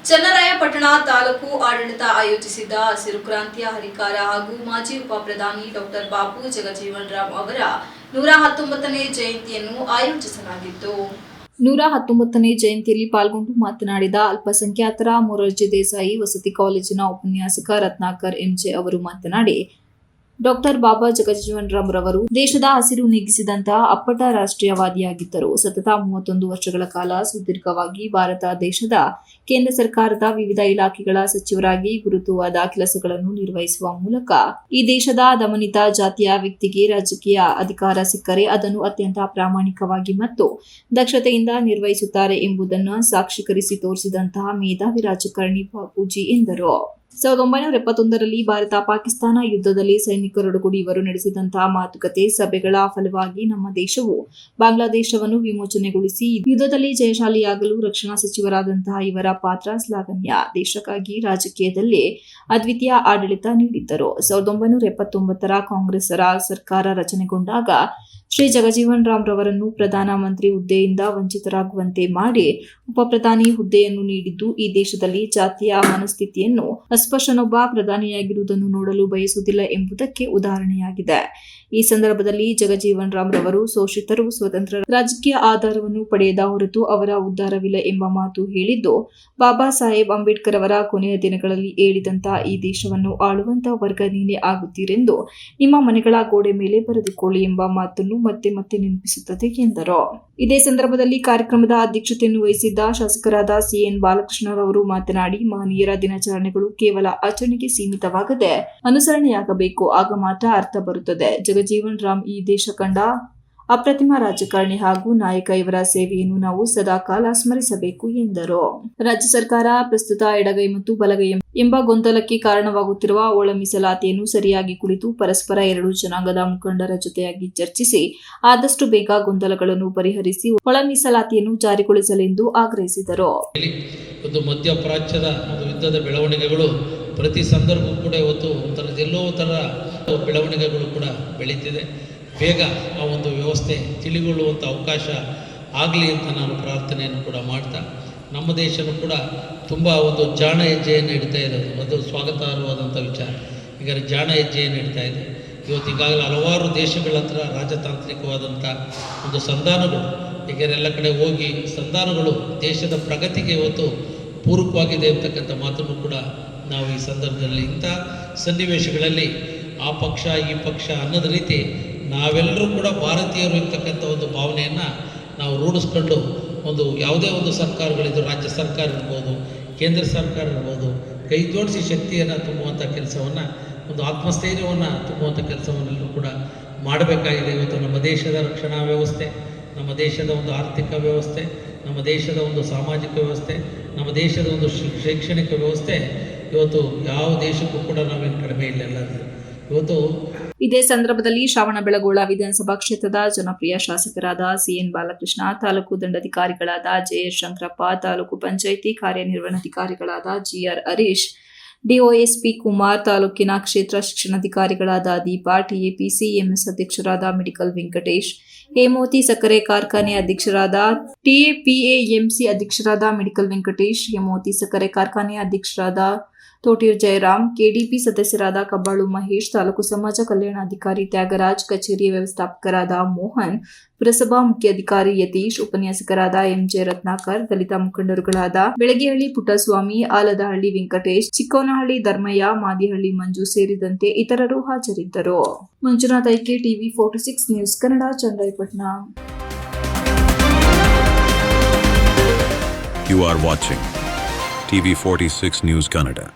ಚನ್ನರಾಯಪಟ್ಟಣ ತಾಲೂಕು ಆಡಳಿತ ಆಯೋಜಿಸಿದ್ದ ಹಸಿರು ಕ್ರಾಂತಿಯ ಹರಿಕಾರ ಹಾಗೂ ಮಾಜಿ ಉಪ ಪ್ರಧಾನಿ ಡಾಕ್ಟರ್ ಬಾಬು ಜಗಜೀವನ್ ರಾಮ್ ಅವರ 119ನೇ ಜಯಂತಿಯನ್ನು ಆಯೋಜಿಸಲಾಗಿತ್ತು. 119ನೇ ಜಯಂತಿಯಲ್ಲಿ ಪಾಲ್ಗೊಂಡು ಮಾತನಾಡಿದ ಅಲ್ಪಸಂಖ್ಯಾತರ ಮೊರಾರ್ಜಿ ದೇಸಾಯಿ ವಸತಿ ಕಾಲೇಜಿನ ಉಪನ್ಯಾಸಕ ರತ್ನಾಕರ್ ಎಂಜೆ ಅವರು ಮಾತನಾಡಿ, ಡಾಕ್ಟರ್ ಬಾಬಾ ಜಗಜೀವನ್ ರಾಮ್ ರವರು ದೇಶದ ಹಸಿರು ನೀಗಿಸಿದಂತಹ ಅಪ್ಪಟ ರಾಷ್ಟ್ರೀಯವಾದಿಯಾಗಿದ್ದರು. ಸತತ 31 ವರ್ಷಗಳ ಕಾಲ ಸುದೀರ್ಘವಾಗಿ ಭಾರತ ದೇಶದ ಕೇಂದ್ರ ಸರ್ಕಾರದ ವಿವಿಧ ಇಲಾಖೆಗಳ ಸಚಿವರಾಗಿ ಗುರುತುವಾದ ಕೆಲಸಗಳನ್ನು ನಿರ್ವಹಿಸುವ ಮೂಲಕ ಈ ದೇಶದ ದಮನಿತ ಜಾತಿಯ ವ್ಯಕ್ತಿಗೆ ರಾಜಕೀಯ ಅಧಿಕಾರ ಸಿಕ್ಕರೆ ಅದನ್ನು ಅತ್ಯಂತ ಪ್ರಾಮಾಣಿಕವಾಗಿ ಮತ್ತು ದಕ್ಷತೆಯಿಂದ ನಿರ್ವಹಿಸುತ್ತಾರೆ ಎಂಬುದನ್ನು ಸಾಕ್ಷೀಕರಿಸಿ ತೋರಿಸಿದಂತಹ ಮೇಧಾವಿ ರಾಜಕಾರಣಿ ಬಾಪೂಜಿ ಎಂದರು. 1971ರಲ್ಲಿ ಭಾರತ ಪಾಕಿಸ್ತಾನ ಯುದ್ಧದಲ್ಲಿ ಸೈನಿಕರೊಡಗೂಡಿ ಇವರು ನಡೆಸಿದಂತಹ ಮಾತುಕತೆ ಸಭೆಗಳ ಫಲವಾಗಿ ನಮ್ಮ ದೇಶವು ಬಾಂಗ್ಲಾದೇಶವನ್ನು ವಿಮೋಚನೆಗೊಳಿಸಿ ಯುದ್ಧದಲ್ಲಿ ಜಯಶಾಲಿಯಾಗಲು ರಕ್ಷಣಾ ಸಚಿವರಾದಂತಹ ಇವರ ಪಾತ್ರ ಶ್ಲಾಘನೀಯ. ದೇಶಕ್ಕಾಗಿ ರಾಜಕೀಯದಲ್ಲಿ ಅದ್ವಿತೀಯ ಆಡಳಿತ ನೀಡಿದ್ದರು. 1979ರ ಕಾಂಗ್ರೆಸ್ಸರ ಸರ್ಕಾರ ರಚನೆಗೊಂಡಾಗ ಶ್ರೀ ಜಗಜೀವನ್ ರಾಮ್ ರವರನ್ನು ಪ್ರಧಾನ ಮಂತ್ರಿ ಹುದ್ದೆಯಿಂದ ವಂಚಿತರಾಗುವಂತೆ ಮಾಡಿ ಉಪ ಪ್ರಧಾನಿ ಹುದ್ದೆಯನ್ನು ನೀಡಿದ್ದು ಈ ದೇಶದಲ್ಲಿ ಜಾತಿಯ ಮನಸ್ಥಿತಿಯನ್ನು ಅಸ್ಪೃಶ್ಯನೊಬ್ಬ ಪ್ರಧಾನಿಯಾಗಿರುವುದನ್ನು ನೋಡಲು ಬಯಸುವುದಿಲ್ಲ ಎಂಬುದಕ್ಕೆ ಉದಾಹರಣೆಯಾಗಿದೆ. ಈ ಸಂದರ್ಭದಲ್ಲಿ ಜಗಜೀವನ್ ರಾಮ್ ರವರು ಶೋಷಿತರು ಸ್ವತಂತ್ರ ರಾಜಕೀಯ ಆಧಾರವನ್ನು ಪಡೆಯದ ಹೊರತು ಅವರ ಉದ್ಧಾರವಿಲ್ಲ ಎಂಬ ಮಾತು ಹೇಳಿದ್ದು, ಬಾಬಾ ಸಾಹೇಬ್ ಅಂಬೇಡ್ಕರ್ ಅವರ ಕೊನೆಯ ದಿನಗಳಲ್ಲಿ ಹೇಳಿದಂತಹ ಈ ದೇಶವನ್ನು ಆಳುವಂತ ವರ್ಗ ನೀನೇ ಆಗುತ್ತೀರೆಂದು ನಿಮ್ಮ ಮನೆಗಳ ಗೋಡೆ ಮೇಲೆ ಬರೆದುಕೊಳ್ಳಿ ಎಂಬ ಮಾತನ್ನು ಮತ್ತೆ ಮತ್ತೆ ನೆನಪಿಸುತ್ತದೆ ಎಂದರು. ಇದೇ ಸಂದರ್ಭದಲ್ಲಿ ಕಾರ್ಯಕ್ರಮದ ಅಧ್ಯಕ್ಷತೆಯನ್ನು ವಹಿಸಿದ್ದ ಶಾಸಕರಾದ ಸಿಎನ್ ಬಾಲಕೃಷ್ಣರವರು ಮಾತನಾಡಿ, ಮಹನೀಯರ ದಿನಾಚರಣೆಗಳು ಕೇವಲ ಆಚರಣೆಗೆ ಸೀಮಿತವಾಗದೆ ಅನುಸರಣೆಯಾಗಬೇಕು. ಆಗ ಮಾತ್ರ ಅರ್ಥ ಬರುತ್ತದೆ. ಜಗಜೀವನ್ ರಾಮ್ ಈ ದೇಶ ಕಂಡ ಅಪ್ರತಿಮ ರಾಜಕಾರಣಿ ಹಾಗೂ ನಾಯಕ. ಇವರ ಸೇವೆಯನ್ನು ನಾವು ಸದಾ ಕಾಲ ಸ್ಮರಿಸಬೇಕು ಎಂದರು. ರಾಜ್ಯ ಸರ್ಕಾರ ಪ್ರಸ್ತುತ ಎಡಗೈ ಮತ್ತು ಬಲಗೈ ಎಂಬ ಗೊಂದಲಕ್ಕೆ ಕಾರಣವಾಗುತ್ತಿರುವ ಒಳ ಮೀಸಲಾತಿಯನ್ನು ಸರಿಯಾಗಿ ಕುಳಿತು ಪರಸ್ಪರ ಎರಡು ಜನಾಂಗದ ಮುಖಂಡರ ಜೊತೆಯಾಗಿ ಚರ್ಚಿಸಿ ಆದಷ್ಟು ಬೇಗ ಗೊಂದಲಗಳನ್ನು ಪರಿಹರಿಸಿ ಒಳ ಮೀಸಲಾತಿಯನ್ನು ಜಾರಿಗೊಳಿಸಲೆಂದು ಆಗ್ರಹಿಸಿದರು. ಒಂದು ಮಧ್ಯಪ್ರಾಚ್ಯದ ಒಂದು ಯುದ್ಧದ ಬೆಳವಣಿಗೆಗಳು ಪ್ರತಿ ಸಂದರ್ಭವೂ ಕೂಡ ಇವತ್ತು ಎಲ್ಲೋ ಥರ ಬೆಳವಣಿಗೆಗಳು ಕೂಡ ಬೆಳೀತಿದೆ. ಬೇಗ ಆ ಒಂದು ವ್ಯವಸ್ಥೆ ತಿಳಿಗೊಳ್ಳುವಂಥ ಅವಕಾಶ ಆಗಲಿ ಅಂತ ನಾನು ಪ್ರಾರ್ಥನೆಯನ್ನು ಕೂಡ ಮಾಡ್ತಾ, ನಮ್ಮ ದೇಶನೂ ಕೂಡ ತುಂಬ ಒಂದು ಜಾಣ ಹೆಜ್ಜೆಯನ್ನು ಇಡ್ತಾ ಇದೆ. ಅದು ಸ್ವಾಗತಾರ್ಹವಾದಂಥ ವಿಚಾರ. ಈಗ ಜಾಣ ಹೆಜ್ಜೆಯನ್ನು ಇಡ್ತಾ ಇದೆ. ಇವತ್ತು ಈಗಾಗಲೇ ಹಲವಾರು ದೇಶಗಳ ಹತ್ರ ರಾಜತಾಂತ್ರಿಕವಾದಂಥ ಒಂದು ಸಂಧಾನಗಳು ಈಗ ಎಲ್ಲ ಕಡೆ ಹೋಗಿ ಸಂಧಾನಗಳು ದೇಶದ ಪ್ರಗತಿಗೆ ಇವತ್ತು ಪೂರಕವಾಗಿದೆ ಅಂತಕ್ಕಂಥ ಮಾತನ್ನು ಕೂಡ ನಾವು ಈ ಸಂದರ್ಭದಲ್ಲಿ ಇಂಥ ಸನ್ನಿವೇಶಗಳಲ್ಲಿ ಆ ಪಕ್ಷ ಈ ಪಕ್ಷ ಅನ್ನೋದ ರೀತಿ ನಾವೆಲ್ಲರೂ ಕೂಡ ಭಾರತೀಯರು ಇರ್ತಕ್ಕಂಥ ಒಂದು ಭಾವನೆಯನ್ನು ನಾವು ರೂಢಿಸ್ಕೊಂಡು ಒಂದು ಯಾವುದೇ ಒಂದು ಸರ್ಕಾರಗಳಿದ್ದು ರಾಜ್ಯ ಸರ್ಕಾರ ಇರ್ಬೋದು, ಕೇಂದ್ರ ಸರ್ಕಾರ ಇರ್ಬೋದು, ಕೈ ಜೋಡಿಸಿ ಶಕ್ತಿಯನ್ನು ತುಂಬುವಂಥ ಕೆಲಸವನ್ನು, ಒಂದು ಆತ್ಮಸ್ಥೈರ್ಯವನ್ನು ತುಂಬುವಂಥ ಕೆಲಸವನ್ನೆಲ್ಲರೂ ಕೂಡ ಮಾಡಬೇಕಾಗಿದೆ. ಇವತ್ತು ನಮ್ಮ ದೇಶದ ರಕ್ಷಣಾ ವ್ಯವಸ್ಥೆ, ನಮ್ಮ ದೇಶದ ಒಂದು ಆರ್ಥಿಕ ವ್ಯವಸ್ಥೆ, ನಮ್ಮ ದೇಶದ ಒಂದು ಸಾಮಾಜಿಕ ವ್ಯವಸ್ಥೆ, ನಮ್ಮ ದೇಶದ ಒಂದು ಶೈಕ್ಷಣಿಕ ವ್ಯವಸ್ಥೆ ಇವತ್ತು ಯಾವ ದೇಶಕ್ಕೂ ಕೂಡ ನಾವೇನು ಕಡಿಮೆ ಇಲ್ಲ. ಇವತ್ತು ಇದೇ ಸಂದರ್ಭದಲ್ಲಿ ಶ್ರವಣಬೆಳಗೊಳ ವಿಧಾನಸಭಾ ಕ್ಷೇತ್ರದ ಜನಪ್ರಿಯ ಶಾಸಕರಾದ ಸಿಎನ್ ಬಾಲಕೃಷ್ಣ, ತಾಲೂಕು ದಂಡಾಧಿಕಾರಿಗಳಾದ ಜೆಎಸ್ ಶಂಕರಪ್ಪ, ತಾಲೂಕು ಪಂಚಾಯಿತಿ ಕಾರ್ಯನಿರ್ವಹಣಾಧಿಕಾರಿಗಳಾದ ಜಿಆರ್ ಹರೀಶ್, ಡಿಒಎಸ್ಪಿ ಕುಮಾರ್, ತಾಲೂಕಿನ ಕ್ಷೇತ್ರ ಶಿಕ್ಷಣಾಧಿಕಾರಿಗಳಾದ ದೀಪಾ, ಟಿಎಪಿಸಿ ಎಂಎಸ್ ಅಧ್ಯಕ್ಷರಾದ ಮೆಡಿಕಲ್ ವೆಂಕಟೇಶ್, ಹೇಮಾವತಿ ಸಕ್ಕರೆ ಕಾರ್ಖಾನೆ ಅಧ್ಯಕ್ಷರಾದ ಟಿಎಪಿಎಎಂಸಿ ಅಧ್ಯಕ್ಷರಾದ ಮೆಡಿಕಲ್ ವೆಂಕಟೇಶ್, ಹೇಮಾವತಿ ಸಕ್ಕರೆ ಕಾರ್ಖಾನೆ ಅಧ್ಯಕ್ಷರಾದ ತೋಟಿಯೂರು ಜಯರಾಮ್, ಕೆಡಿಪಿ ಸದಸ್ಯರಾದ ಕಬ್ಬಾಳು ಮಹೇಶ್, ತಾಲೂಕು ಸಮಾಜ ಕಲ್ಯಾಣಾಧಿಕಾರಿ ತ್ಯಾಗರಾಜ್, ಕಚೇರಿ ವ್ಯವಸ್ಥಾಪಕರಾದ ಮೋಹನ್, ಪುರಸಭಾ ಮುಖ್ಯಾಧಿಕಾರಿ ಯತೀಶ್, ಉಪನ್ಯಾಸಕರಾದ ಎಂಜೆ ರತ್ನಾಕರ್, ದಲಿತ ಮುಖಂಡರುಗಳಾದ ಬೆಳಗೆಹಳ್ಳಿ ಪುಟ್ಟಸ್ವಾಮಿ, ಆಲದಹಳ್ಳಿ ವೆಂಕಟೇಶ್, ಚಿಕ್ಕೋನಹಳ್ಳಿ ಧರ್ಮಯ್ಯ, ಮಾದಿಹಳ್ಳಿ ಮಂಜು ಸೇರಿದಂತೆ ಇತರರು ಹಾಜರಿದ್ದರು. Manjunath IK, TV 46 news Kannada, Channarayapatna. You are watching TV 46 News Kannada.